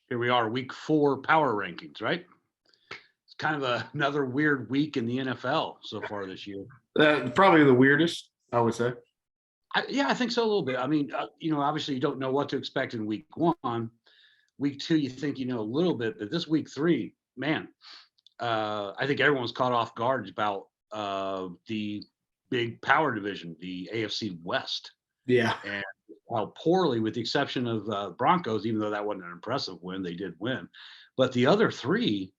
Here we are, week 4 power rankings, right? It's kind of another weird week in the NFL so far this year. Probably the weirdest, I would say. Yeah, I think so a little bit. I mean, obviously you don't know what to expect in week 1. Week 2, you think you know a little bit, but this week 3, man, I think everyone's caught off guard about the big power division, the AFC West, Yeah. and how poorly, with the exception of Broncos, even though that wasn't an impressive win, they did win. But the other 3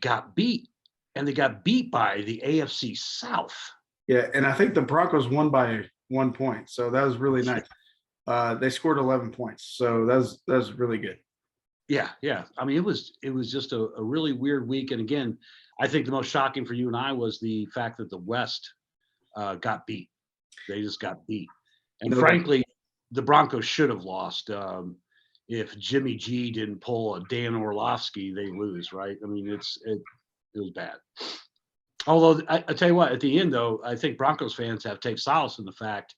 got beat, and they got beat by the AFC South. Yeah, and I think the Broncos won by 1 point, so that was really nice. They scored 11 points, so that was really good. Yeah, yeah. I mean, it was just a really weird week. And again, I think the most shocking for you and I was the fact that the West got beat. They just got beat. And No doubt. frankly, the Broncos should have lost. If Jimmy G didn't pull a Dan Orlovsky, they lose, right? I mean, it was bad. Although I tell you what, at the end though, I think Broncos fans have take solace in the fact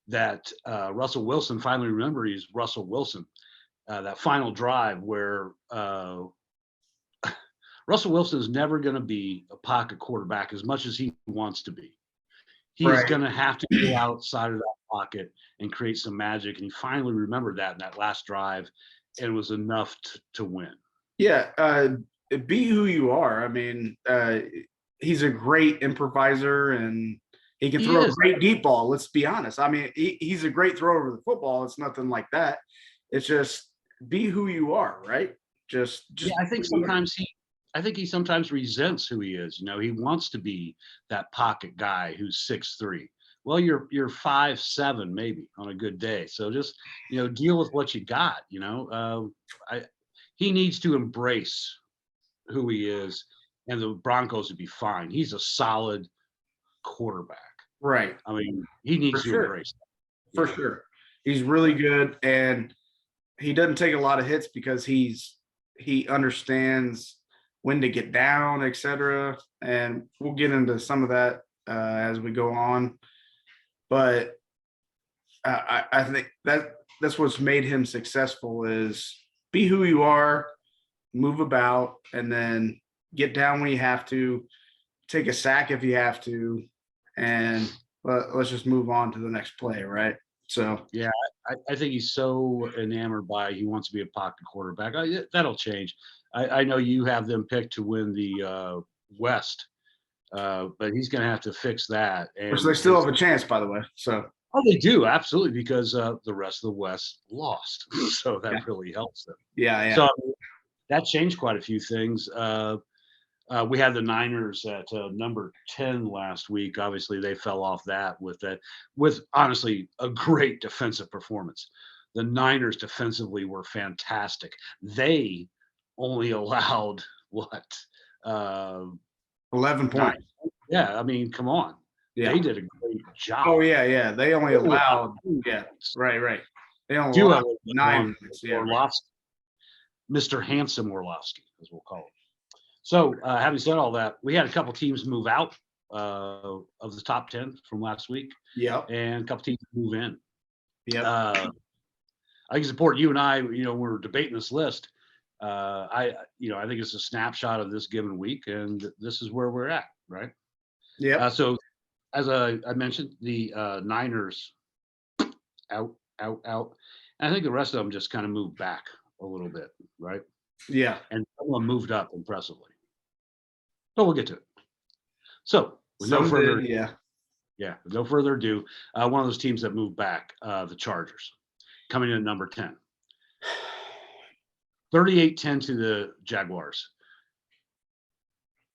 that Russell Wilson finally remembered he's Russell Wilson. That final drive where Russell Wilson is never going to be a pocket quarterback as much as he wants to be. He's Right. going to have to go outside of that pocket and create some magic. And he finally remembered that in that last drive, and it was enough to win. Yeah, be who you are. I mean, he's a great improviser, and he can throw a great deep ball. Let's be honest. I mean, he's a great thrower of the football. It's nothing like that. It's just be who you are, right? Just Yeah, I think he sometimes resents who he is. You know, he wants to be that pocket guy who's 6'3". Well, you're 5'7" maybe on a good day. So just, deal with what you got. He needs to embrace who he is, and the Broncos would be fine. He's a solid quarterback. right. I mean, he needs to embrace that. For sure. He's really good, and he doesn't take a lot of hits because he understands when to get down, etc. And we'll get into some of that as we go on. But I think that's what's made him successful is be who you are, move about, and then get down when you have to, take a sack if you have to, and let's just move on to the next play, right? So yeah, I think he's so enamored by he wants to be a pocket quarterback. That'll change. I know you have them picked to win the West, but he's going to have to fix that. which they still have a chance, by the way. So they do, absolutely, because the rest of the West lost, so that really helps them. Yeah. So that changed quite a few things. We had the Niners at number 10 last week. Obviously, they fell off that with honestly a great defensive performance. The Niners defensively were fantastic. They only allowed 11 points. Yeah, I mean, come on. Yeah. They did a great job. Oh yeah. They only allowed. Yeah, right. They only allowed 9 points. Yeah, Orlovsky, Mr. Handsome Orlovsky, as we'll call him. So, having said all that, we had a couple teams move out of the top 10 from last week. Yeah. And a couple teams move in. Yeah. I think it's important. You and I, we're debating this list. I think it's a snapshot of this given week, and this is where we're at, right? Yeah. So, as I mentioned, the Niners out. And I think the rest of them just kind of moved back a little bit, right? Yeah. And someone moved up impressively. But we'll get to it. So, with no further ado, one of those teams that moved back, the Chargers, coming in at number 10. 38-10 to the Jaguars.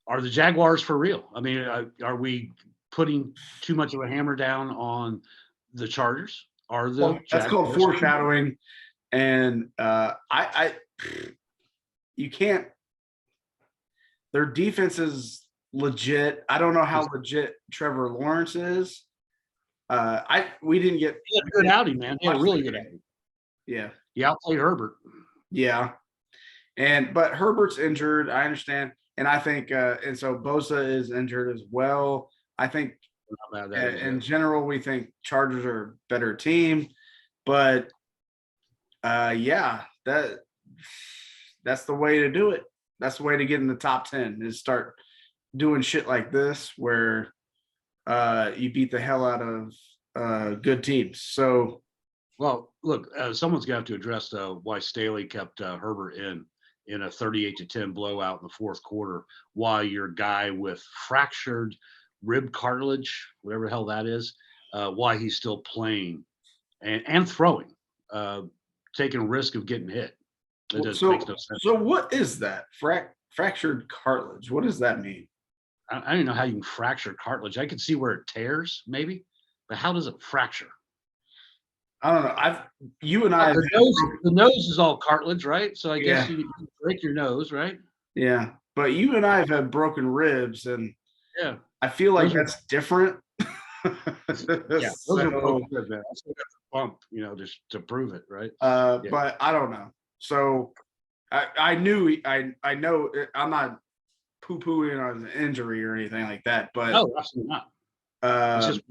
Are the Jaguars for real? I mean, are we putting too much of a hammer down on the Chargers? That's called foreshadowing, and you can't. Their defense is legit. I don't know how legit Trevor Lawrence is. We didn't get a good outing, man. Yeah, really good outing. Yeah. He outplayed Herbert. Yeah. But Herbert's injured, I understand. And I think and so Bosa is injured as well. I think in general we think Chargers are a better team. But that that's the way to do it. That's the way to get in the top 10 is start doing shit like this where you beat the hell out of good teams. So Well, look, someone's got to address why Staley kept Herbert in a 38-10 blowout in the fourth quarter, while your guy with fractured rib cartilage, whatever the hell that is, why he's still playing and throwing, taking a risk of getting hit. It just makes no sense. so what is that? Fractured cartilage. What does that mean? I don't know how you can fracture cartilage. I can see where it tears, maybe, but how does it fracture? I don't know. You and I, The nose is all cartilage, right? So I guess Yeah. you break your nose, right? yeah, but you and I have had broken ribs, and Yeah. I feel like Those are- that's different. Yeah, those are So, broken ribs, man. I still got the bump, just to prove it, right? but I don't know. So I know I'm not poo-pooing on an injury or anything like that, but No, absolutely not. It's um, just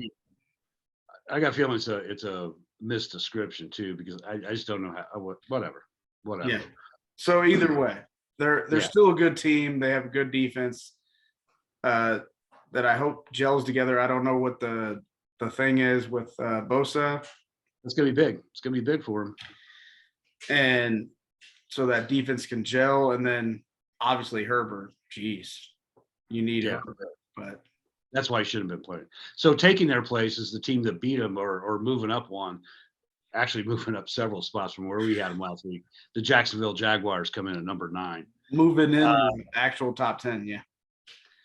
I got a feeling it's a misdescription too, because I just don't know how. Whatever. yeah. So either way, they're Yeah. still a good team. They have a good defense that I hope gels together. I don't know what the thing is with Bosa, It's gonna be big. It's gonna be big for him. and so that defense can gel, and then obviously Herbert. Jeez, you need Yeah. Herbert, but That's why he shouldn't have been playing. So taking their place is the team that beat him or moving up one, actually moving up several spots from where we had them last week. The Jacksonville Jaguars come in at number 9. moving in the actual top 10, yeah.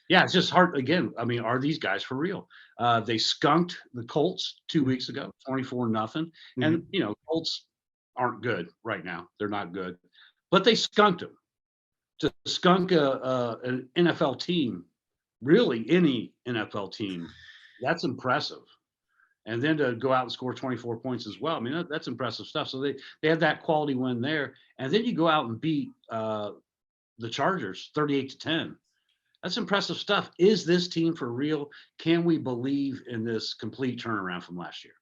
Yeah, it's just hard. Again, I mean, are these guys for real? They skunked the Colts 2 weeks ago, 24-0. And, Colts aren't good right now. They're not good. But they skunked them. To skunk an NFL team, really any NFL team, that's impressive. And then to go out and score 24 points as well. I mean, that's impressive stuff. So they had that quality win there. And then you go out and beat the Chargers 38-10. That's impressive stuff. Is this team for real? Can we believe in this complete turnaround from last year?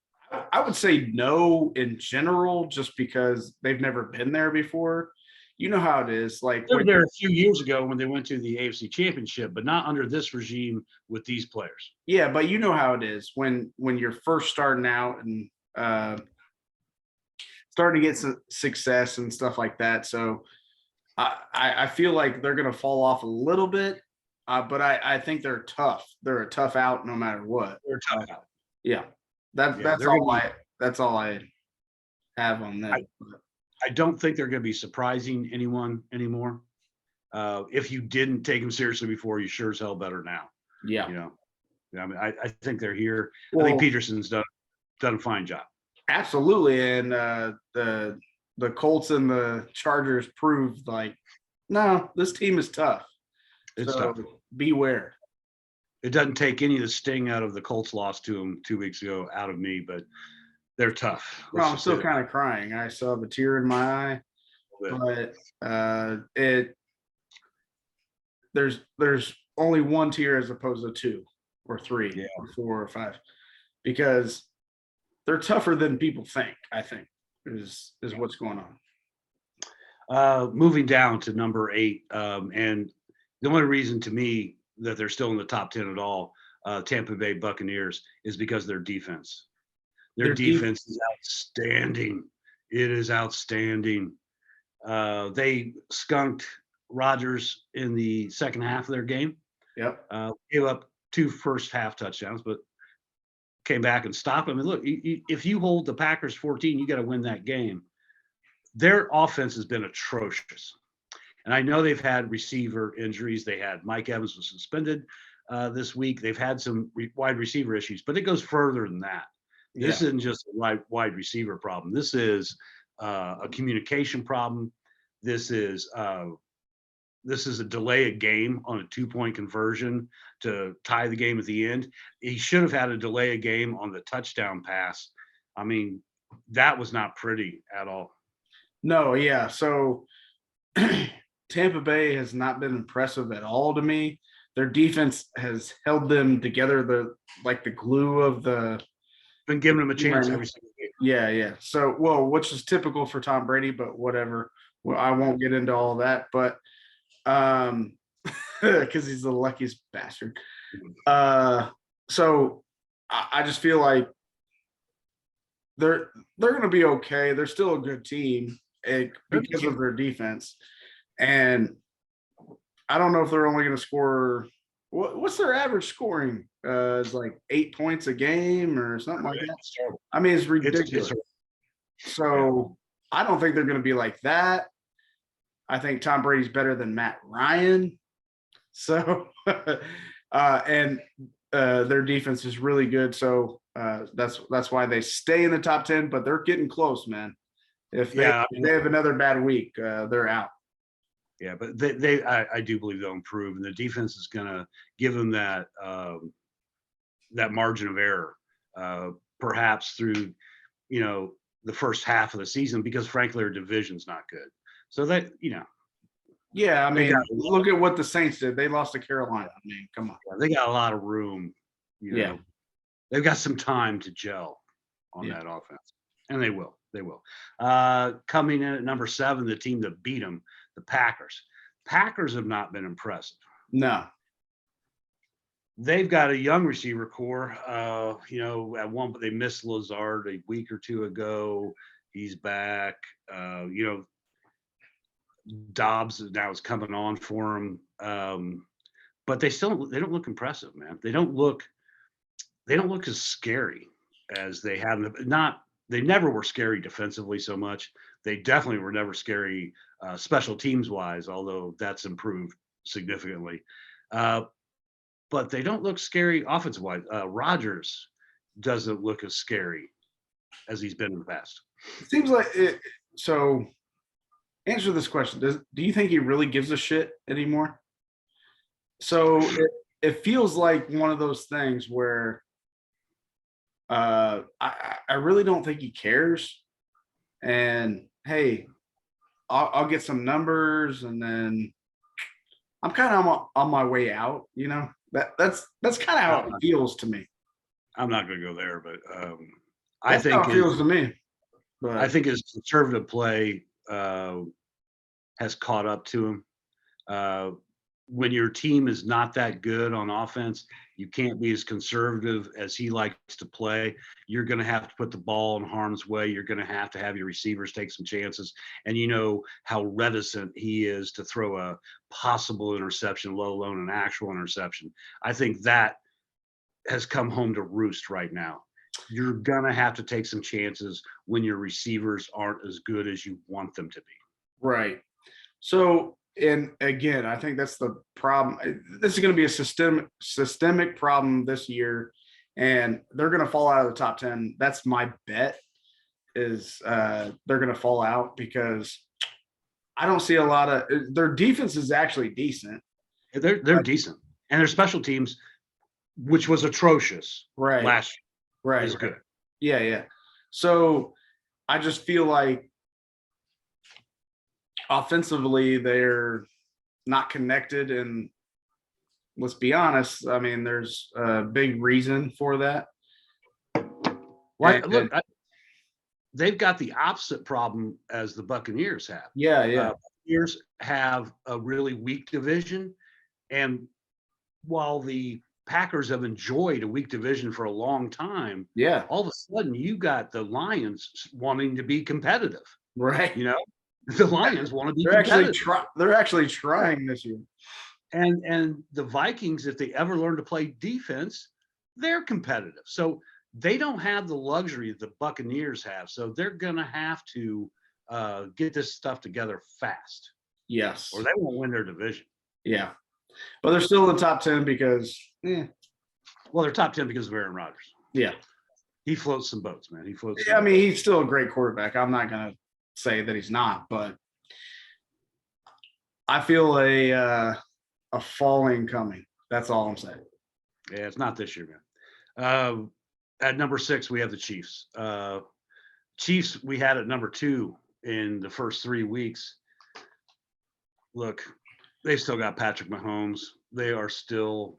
I would say no in general, just because they've never been there before. You know how it is. Like They were there a few years ago when they went to the AFC Championship, but not under this regime with these players. yeah, but you know how it is when you're first starting out and starting to get some success and stuff like that. So I feel like they're going to fall off a little bit, but I think they're tough. They're a tough out no matter what. They're tough out. Yeah, that's all I have on that. I don't think they're going to be surprising anyone anymore. If you didn't take them seriously before, you sure as hell better now. Yeah. I mean, I think they're here. Well, I think Peterson's done a fine job. Absolutely, and the Colts and the Chargers proved like, no, this team is tough. It's tough. Beware. It doesn't take any of the sting out of the Colts loss to them 2 weeks ago out of me, but they're tough. Well, I'm still kind of crying. I still have a tear in my eye, but there's only one tear as opposed to 2 or 3 or 4 or 5, because they're tougher than people think. I think is what's going on. Moving down to number 8, and the only reason to me that they're still in the top 10 at all, Tampa Bay Buccaneers, is because of their defense. Their defense is outstanding. It is outstanding. They skunked Rodgers in the second half of their game. Yep. Gave up 2 first half touchdowns, but came back and stopped them. And look, if you hold the Packers 14, you got to win that game. Their offense has been atrocious. And I know they've had receiver injuries. They had Mike Evans was suspended this week. They've had some wide receiver issues, but it goes further than that. This isn't just a wide receiver problem. This is a communication problem. This is a delay of game on a 2-point conversion to tie the game at the end. He should have had a delay of game on the touchdown pass. I mean, that was not pretty at all. No, yeah. So Tampa Bay has not been impressive at all to me. Their defense has held them together, the glue of the. Been giving them a chance every single game. Yeah. So, well, which is typical for Tom Brady, but whatever. Well, I won't get into all that, but um, because he's the luckiest bastard. Uh, so I just feel like they're going to be okay. They're still a good team because of their defense, and I don't know if they're only going to score. What's their average scoring? It's like 8 points a game or something like that. I mean, it's ridiculous. So I don't think they're going to be like that. I think Tom Brady's better than Matt Ryan. So, and their defense is really good. So that's why they stay in the top 10. But they're getting close, man. If they have another bad week, they're out. Yeah, but I do believe they'll improve, and the defense is going to give them that that margin of error, perhaps through the first half of the season, because frankly their division's not good. So that yeah, I mean, look at what the Saints did. They lost to Carolina. I mean, come on. They got a lot of room. Yeah, they've got some time to gel on that offense, and they will. They will. Coming in at number 7, the team that beat them, the Packers. Packers have not been impressive. No. They've got a young receiver core. At one, but they missed Lazard a week or two ago. He's back. Dobbs now is coming on for him. But they don't look impressive, man. They don't look as scary as they have. They never were scary defensively so much. They definitely were never scary special teams wise, although that's improved significantly. But they don't look scary offensive wise. Rodgers doesn't look as scary as he's been in the past. It seems like it. So answer this question. Do you think he really gives a shit anymore? So it feels like one of those things where I really don't think he cares. And hey, I'll get some numbers, and then I'm kind of on my way out. That's kind of how it feels to me. I'm not going to go there, but I think how it feels to me. But I think his conservative play has caught up to him. When your team is not that good on offense, you can't be as conservative as he likes to play. You're going to have to put the ball in harm's way. You're going to have your receivers take some chances. And you know how reticent he is to throw a possible interception, let alone an actual interception. I think that has come home to roost right now. You're going to have to take some chances when your receivers aren't as good as you want them to be. Right. So, and again, I think that's the problem. This is going to be a systemic problem this year, and they're going to fall out of the top 10. That's my bet, is they're going to fall out, because I don't see a lot of their defense is actually decent. They're decent, and their special teams, which was atrocious last year, is good. Yeah. So I just feel like offensively they're not connected, and let's be honest, I mean, there's a big reason for that. They've got the opposite problem as the Buccaneers have. Buccaneers have a really weak division, and while the Packers have enjoyed a weak division for a long time, all of a sudden you got the Lions wanting to be competitive. Right. The Lions want to be they're actually trying this year. And the Vikings, if they ever learn to play defense, they're competitive. So they don't have the luxury that the Buccaneers have. So they're going to have to get this stuff together fast. Yes. Or they won't win their division. Yeah. But they're still in the top 10 because well, they're top 10 because of Aaron Rodgers. Yeah. He floats some boats, man. He floats. I mean, he's still a great quarterback. I'm not going to say that he's not, but I feel a falling coming. That's all I'm saying. Yeah, it's not this year, man. At number 6, we have the Chiefs. Chiefs, we had at number 2 in the first 3 weeks. Look, they've still got Patrick Mahomes. They are still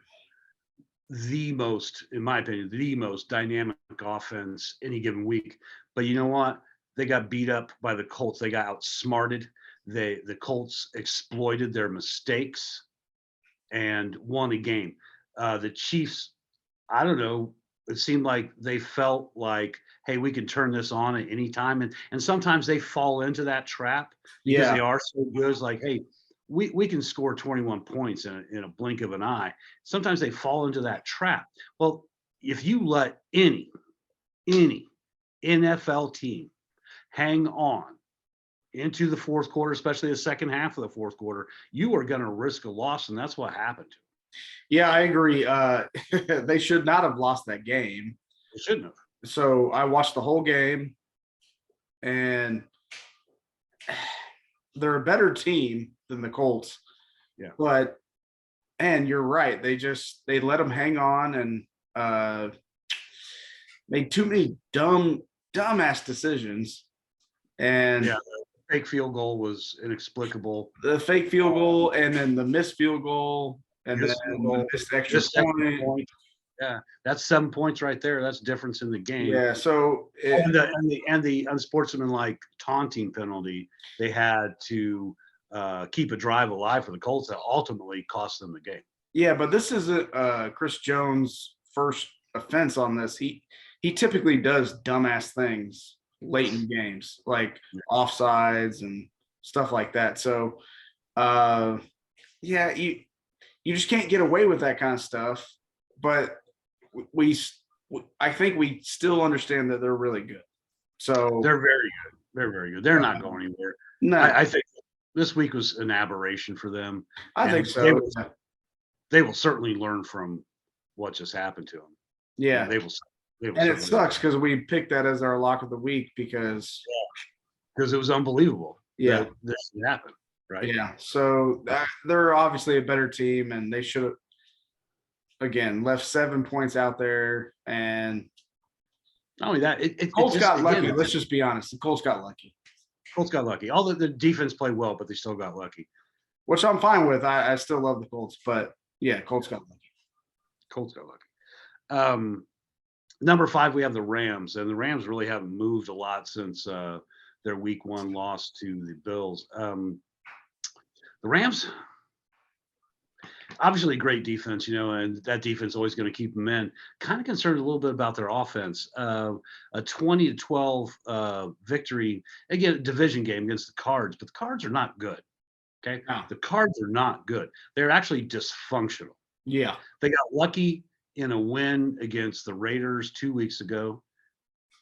the most, in my opinion, the most dynamic offense any given week. But you know what? They got beat up by the Colts. They got outsmarted. The Colts exploited their mistakes and won a game. The Chiefs, I don't know. It seemed like they felt like, hey, we can turn this on at any time. And sometimes they fall into that trap because Yeah. they are so good. It's like, hey, we can score 21 points in a blink of an eye. Sometimes they fall into that trap. Well, if you let any NFL team hang on into the fourth quarter, especially the second half of the fourth quarter, you are going to risk a loss, and that's what happened. Yeah, I agree. They should not have lost that game. They shouldn't have. So I watched the whole game, and they're a better team than the Colts. Yeah. But and you're right, they let them hang on and made too many dumbass decisions. And Yeah, the fake field goal was inexplicable. the fake field goal and then the missed field goal and then Missed field the goal, missed extra missed extra point. point. Yeah, that's 7 points right there. That's difference in the game. Yeah, so And the unsportsmanlike taunting penalty, they had to keep a drive alive for the Colts that ultimately cost them the game. yeah, but this isn't Chris Jones' first offense on this. He typically does dumbass things late in games, like offsides and stuff like that. So yeah, you just can't get away with that kind of stuff. But we I think we still understand that they're really good. So They're very good. They're very good. They're not going anywhere. no, I think this week was an aberration for them. I think and so. They will certainly learn from what just happened to them. Yeah, They will. and it sucks because we picked that as our lock of the week because it was unbelievable. Yeah. that this happened. Right. yeah. So they're obviously a better team, and they should have again left 7 points out there. And Not only that, it Colts just, got lucky. again, Let's just be honest. The Colts got lucky, Colts got lucky. All the defense played well, but they still got lucky. which I'm fine with. I still love the Colts, but yeah, Colts got lucky. Colts got lucky. Number 5, we have the Rams, and the Rams really haven't moved a lot since their Week 1 loss to the Bills. The Rams, obviously great defense, and that defense is always going to keep them in. Kind of concerned a little bit about their offense. A 20-12 victory, again, division game against the Cards, but the Cards are not good. Okay, No. the Cards are not good. They're actually dysfunctional. Yeah, They got lucky in a win against the Raiders 2 weeks ago.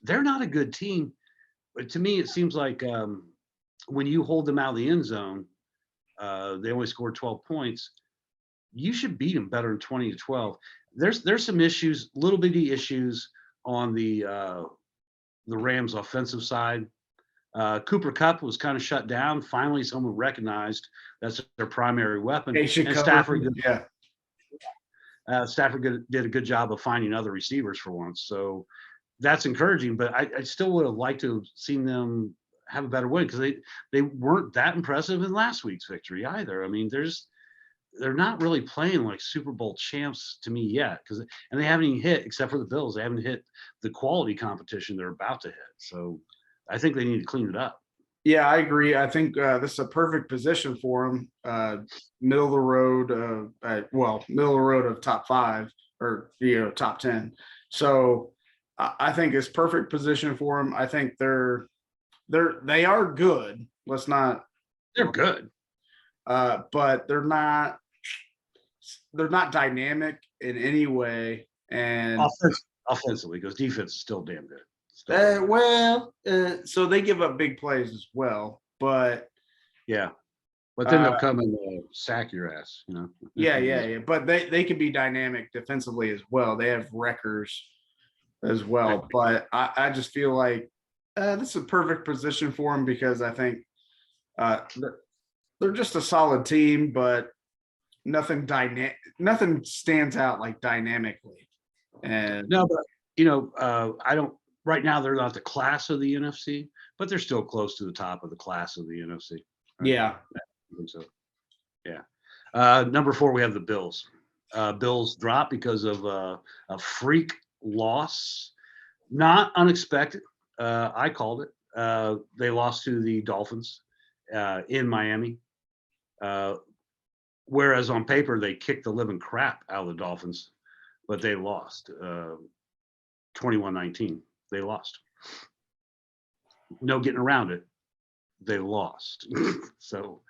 They're not a good team, but to me, it seems like when you hold them out of the end zone, they only scored 12 points. You should beat them better than 20-12. There's some issues, little bitty issues on the Rams' offensive side. Cooper Kupp was kind of shut down. Finally, someone recognized that's their primary weapon. they should And cover. Stafford, Yeah, Stafford did a good job of finding other receivers for once. So that's encouraging, but I still would have liked to have seen them have a better win because they weren't that impressive in last week's victory either. I mean, they're not really playing like Super Bowl champs to me yet and they haven't even hit, except for the Bills, they haven't hit the quality competition they're about to hit. So I think they need to clean it up. yeah, I agree. I think this is a perfect position for them. Middle of the road, middle of the road of top 5 or top 10. So I think it's perfect position for them. I think they are good. Let's not. They're good, But they're not dynamic in any way. And offensively, because defense is still damn good. So they give up big plays as well, but yeah, but then they'll come and sack your ass, Yeah. But they can be dynamic defensively as well. They have wreckers as well. But I just feel like this is a perfect position for them because I think they're just a solid team, but nothing stands out like dynamically. And no, but I don't. Right now, they're not the class of the NFC, but they're still close to the top of the class of the NFC. Right? Yeah. I think so. Yeah. Number 4, we have the Bills. Bills drop because of a freak loss, not unexpected. I called it. They lost to the Dolphins in Miami. Uh, Whereas on paper they kicked the living crap out of the Dolphins, but they lost 21-19. They lost. No getting around it. They lost. So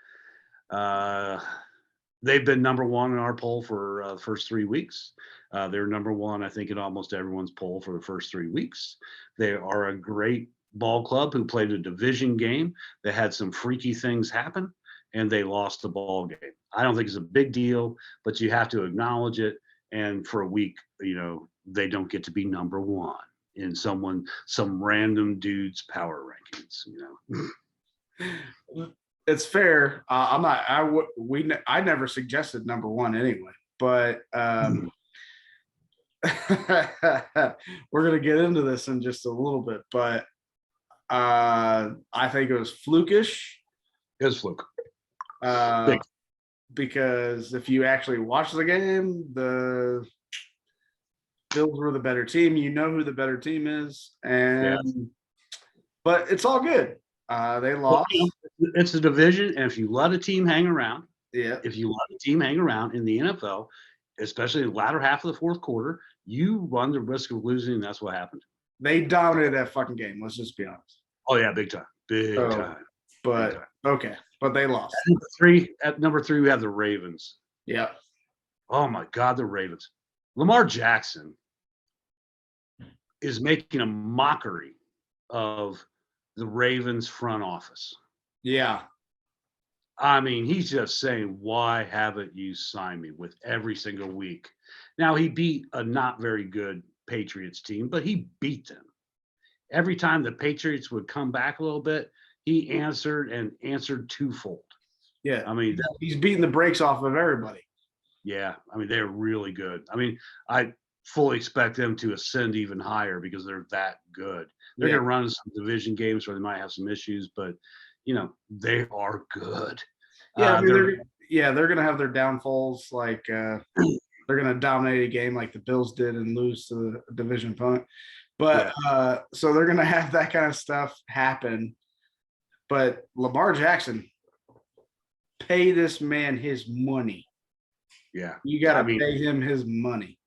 they've been number one in our poll for the first 3 weeks. They're number one, I think, in almost everyone's poll for the first 3 weeks. They are a great ball club who played a division game. They had some freaky things happen, and they lost the ball game. I don't think it's a big deal, but you have to acknowledge it. And for a week, they don't get to be number one in some random dude's power rankings. It's fair. I'm not. I never suggested number one anyway, but we're gonna get into this in just a little bit. But I think it was flukish. It was fluke. Because if you actually watch the game, the Bills were the better team. You know who the better team is, but it's all good. They lost. Well, it's a division, and if you let a team hang around, in the NFL, especially in the latter half of the fourth quarter, you run the risk of losing. And that's what happened. They dominated that fucking game. Let's just be honest. Oh yeah, big time, big time. But big time. Okay, but they lost. At number three, we have the Ravens. Yeah. Oh my God, the Ravens. Lamar Jackson is making a mockery of the Ravens front office. Yeah. I mean, he's just saying, why haven't you signed me with every single week? Now, he beat a not very good Patriots team, but he beat them. Every time the Patriots would come back a little bit, he answered twofold. Yeah. I mean, he's beating the brakes off of everybody. Yeah. I mean, they're really good. I mean, I fully expect them to ascend even higher because they're that good. They're going to run some division games where they might have some issues, but they are good. Yeah, they're going to have their downfalls. Like they're going to dominate a game like the Bills did and lose to the division opponent. But so they're going to have that kind of stuff happen. But Lamar Jackson, pay this man his money. Yeah, you got to pay him his money.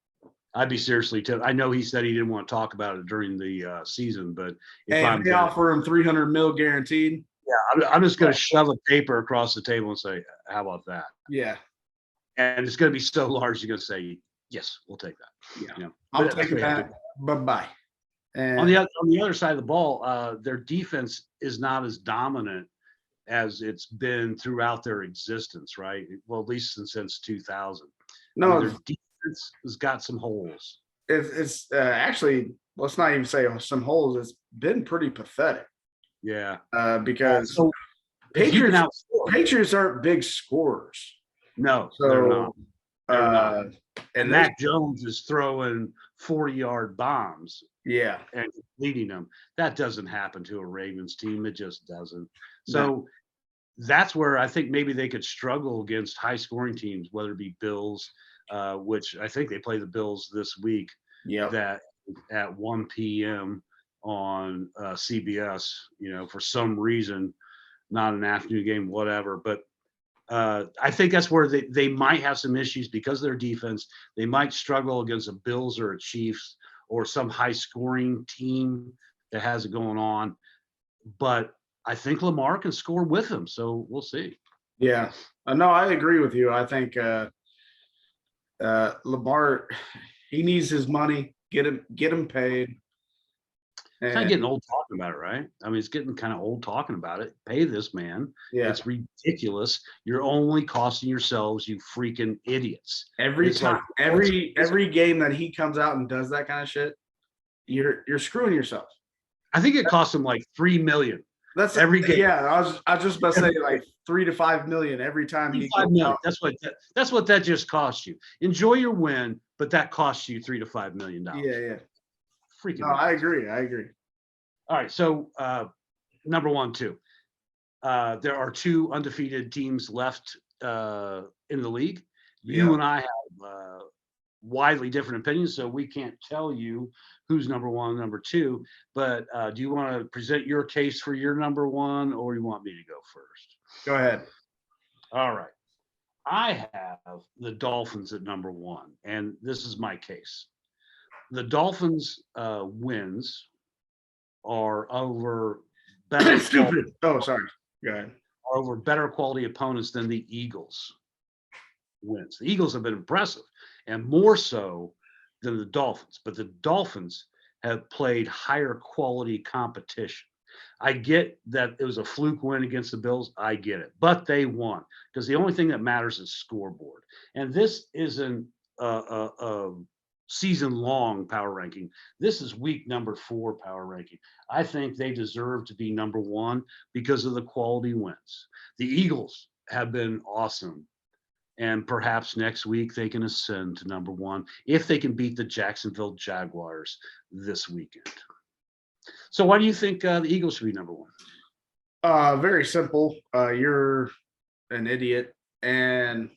I'd be seriously tempted. I know he said he didn't want to talk about it during the season, but if they offer him $300 million guaranteed, I'm just going to shove a paper across the table and say, "How about that?" Yeah, and it's going to be so large, you're going to say, "Yes, we'll take that." Yeah, I'm taking that. Bye. And on the other side of the ball, their defense is not as dominant as it's been throughout their existence, right? Well, at least since 2000. No, their defense has got some holes. It's actually, let's not even say some holes. It's been pretty pathetic. Yeah, because Patriots aren't big scorers. No, so, they're not. They're not. And Mac Jones is throwing 40-yard bombs. Yeah, and leading them. That doesn't happen to a Ravens team. It just doesn't. So that's where I think maybe they could struggle against high-scoring teams, whether it be Bills, which I think they play the Bills this week. Yeah, that at 1 p.m. on CBS. For some reason, not an afternoon game, whatever. But I think that's where they might have some issues because of their defense. They might struggle against a Bills or a Chiefs or some high-scoring team that has it going on. But I think Lamar can score with him, so we'll see. Yeah. No, I agree with you. I think Lamar, he needs his money. Get him paid. It's kind of getting old talking about it, right? I mean, it's getting kind of old talking about it. Pay this man. Yeah. It's ridiculous. You're only costing yourselves, you freaking idiots. Every time, every game that he comes out and does that kind of shit, you're screwing yourself. I think it cost him like $3 million. That's every game. Yeah, I was just about to say like $3 to $5 million every time he comes out. That's what that just cost you. Enjoy your win, but that costs you $3 to $5 million. Yeah. Freaking. No, I agree. All right, so number 1, 2. There are 2 undefeated teams left in the league. You and I have widely different opinions, so we can't tell you who's number one, number two. But do you want to present your case for your number one, or you want me to go first? Go ahead. All right. I have the Dolphins at number one, and this is my case. The Dolphins' wins are over better Stupid. Oh, sorry. Go ahead. are over better quality opponents than the Eagles' wins. The Eagles have been impressive, and more so than the Dolphins. But the Dolphins have played higher quality competition. I get that it was a fluke win against the Bills. I get it, but they won because the only thing that matters is scoreboard. And this isn't a season-long power ranking. This is week number 4 power ranking. I think they deserve to be number one because of the quality wins. The Eagles have been awesome, and perhaps next week they can ascend to number one if they can beat the Jacksonville Jaguars this weekend. So why do you think the Eagles should be number one? Very simple. You're an idiot, and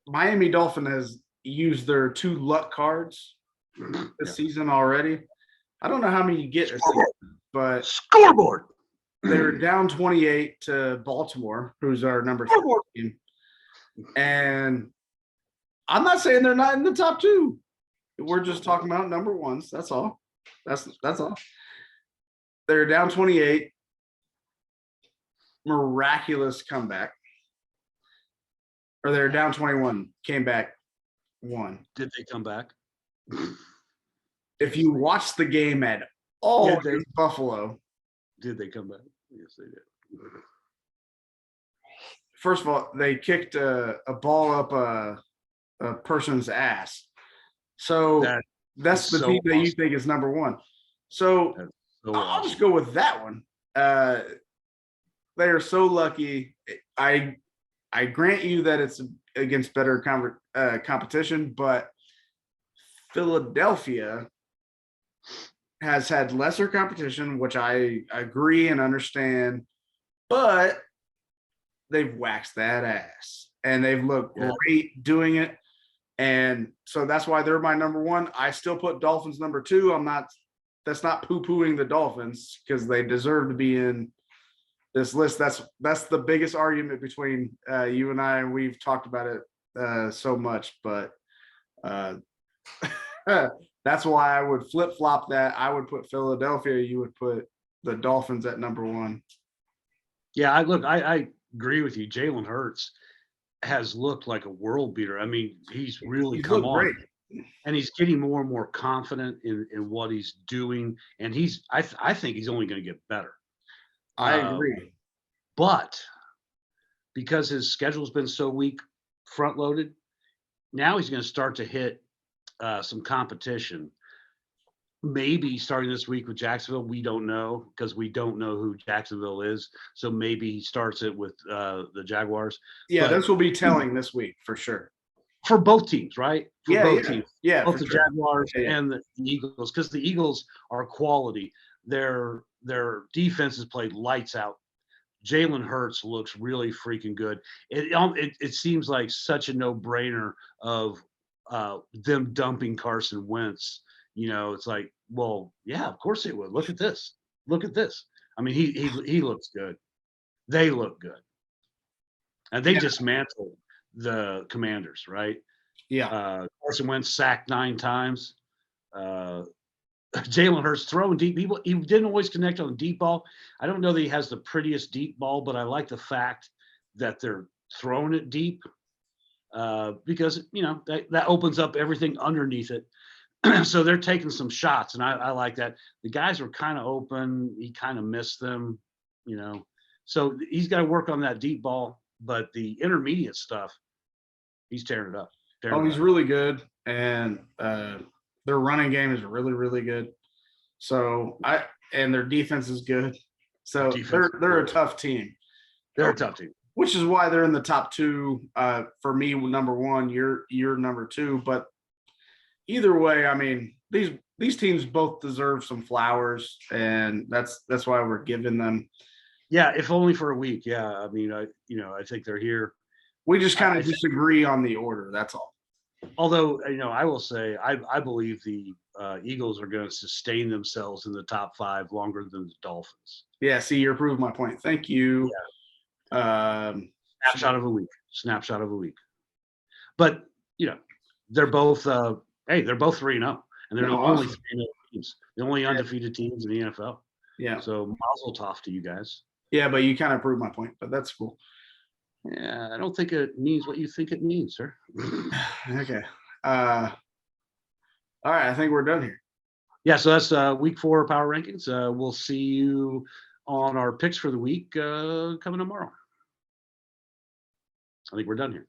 Miami Dolphin has used their 2 luck cards this season already. I don't know how many you get this season, but Scoreboard. they're down 28 to Baltimore, who's our number 3 team. And I'm not saying they're not in the top 2. We're just talking about number ones. That's all. That's all. They're down 28. Miraculous comeback. Or they're down 21. Came back, won. Did they come back? If you watch the game at all Did they? against Buffalo, Did they come back? Yes, they did. first of all, they kicked a ball up a person's ass. So that's the so team that you awesome. think is number one. So So I'll just go with that one. They are so lucky. I grant you that it's against better competition, but Philadelphia has had lesser competition, which I agree and understand, but they've waxed that ass and they've looked great doing it. And so that's why they're my number one. I still put Dolphins number 2. That's not poo-pooing the Dolphins because they deserve to be in this list. That's the biggest argument between you and I, and we've talked about it so much, but that's why I would flip-flop that. I would put Philadelphia. You would put the Dolphins at number 1. Yeah, I agree with you. Jalen Hurts has looked like a world beater. I mean, he's really come on. Great. And he's getting more and more confident in what he's doing. And I think he's only going to get better. I agree. But because his schedule's been so weak, front loaded, now he's going to start to hit some competition. Maybe starting this week with Jacksonville, we don't know because we don't know who Jacksonville is. So maybe he starts it with the Jaguars. Yeah, this will be telling this week for sure. For both teams, right? For both teams. Yeah, both the Jaguars and the Eagles, because the Eagles are quality. Their defense has played lights out. Jalen Hurts looks really freaking good. It seems like such a no-brainer of them dumping Carson Wentz. You know, it's like, well, yeah, of course they would. Look at this. Look at this. I mean, he looks good. They look good. And they dismantled the Commanders, right? Yeah. Carson Wentz sacked 9 times. Jalen Hurts throwing deep. He didn't always connect on the deep ball. I don't know that he has the prettiest deep ball, but I like the fact that they're throwing it deep because, you know, that opens up everything underneath it. So they're taking some shots, and I like that. The guys were kind of open. He kind of missed them, you know. So he's got to work on that deep ball, but the intermediate stuff, he's tearing it up. He's really good, and their running game is really, really good. So and their defense is good. So they're a tough team. They're a tough team, which is why they're in the top 2 for me. Number 1, you're number 2, but either way, I mean, these teams both deserve some flowers, and that's why we're giving them. Yeah, if only for a week. Yeah, I mean, I think they're here. We just kind I of think- disagree on the order. That's all. Although, I will say, I believe the Eagles are going to sustain themselves in the top 5 longer than the Dolphins. Yeah. See, you're proving my point. Thank you. Snapshot of a week. Snapshot of a week. But, they're both, they're both 3-0. And they're the No, only awesome. 3-0 teams, the only undefeated teams in the NFL. Yeah. So mazel tov to you guys. Yeah, but you kind of proved my point, but that's cool. Yeah, I don't think it means what you think it means, sir. Okay. All right. I think we're done here. Yeah, so that's week 4 power rankings. We'll see you on our picks for the week coming tomorrow. I think we're done here.